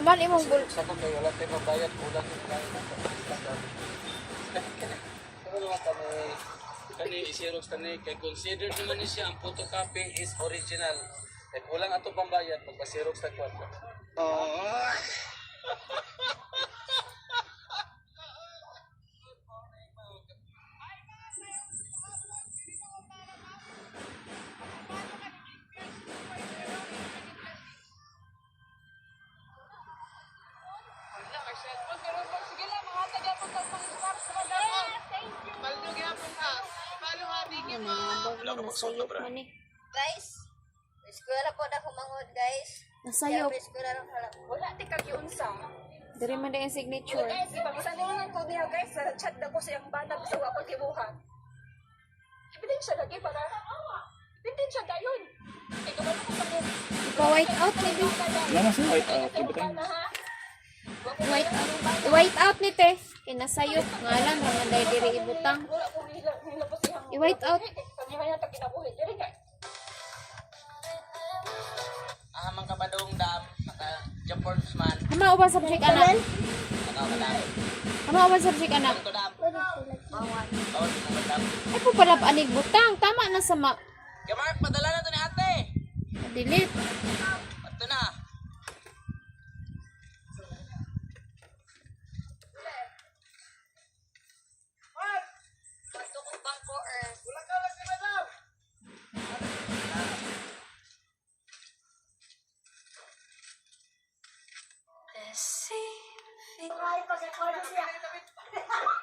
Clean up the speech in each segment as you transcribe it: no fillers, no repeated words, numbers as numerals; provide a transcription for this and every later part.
Haman imong bul. Sa kung wala tayo mabayad, ulang yung kaya na. Pero naman kani isirox tani kay consider naman ni siya ang photocopy is original. Kaya kulang ato pambayad pagpasirox ta kwarto. Oh. Nasayop man eh. Guys, eskwela po na kumangod, guys. Nasayop. Eskwela na pala. Wala ti kag unsa. Diri man din ang signature. Guys, ipag-isa niyo ko niya guys sa chat na ko sa yung bata sa wa ko kibuhan. Ebidensya lagi para. Ebidensya dayon. Ay kabalo ko sa mo. Pa-white out ni Bi. Wala na sa white out, ibutang. White out ni te. Kinasayop nga lang naman dahil diri ibutang. Wala ko hilabos siyang. I-white out. Kanya ta kinabuhi diri kay. Mang kabadong dam naka Jampers man Hama uban subject anak. kadam Hama uban subject anak. to dam bawal mo dam Ay po pala anig butang. Tama na sa ma. kay Mark padala na to ni ate Delete. ato na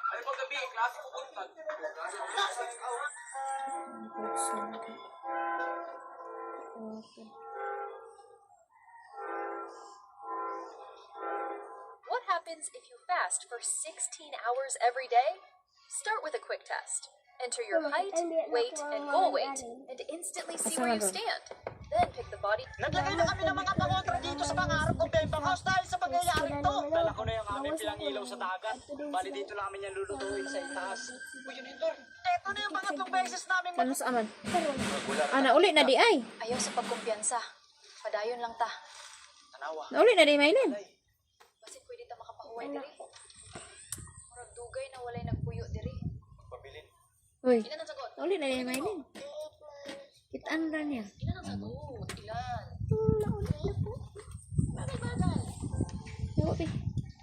ay pag gabi klase ko buntag What happens if you fast for 16 hours every day? Start with a quick test. Enter your height, weight, and goal weight, and instantly see where you stand. Then pick the body. naglagay na kami ng mga pangontra dito sa pangarap kong Bembang House dahil sa pagyayaring to dala ko na yung aming pilang ilaw sa dagat bali dito namin yan lulutuin sa itaas uy yun Hindor eto na yung pangatlong beses namin Ano sa aman? Ana uli na di ay. Ayaw sa pagkumpiyansa. Padayon lang ta. tanawa Nauli na di Maylin. Basin pwede ta makapahuway diri. Murag dugay na walay nagpuyo diri. pabilin Uy. Ilan ang sagot? Nauli na di Maylin. Kitaan ra niya. Ilan ang sagot? Ilan? Bagay. Yawa, Bi.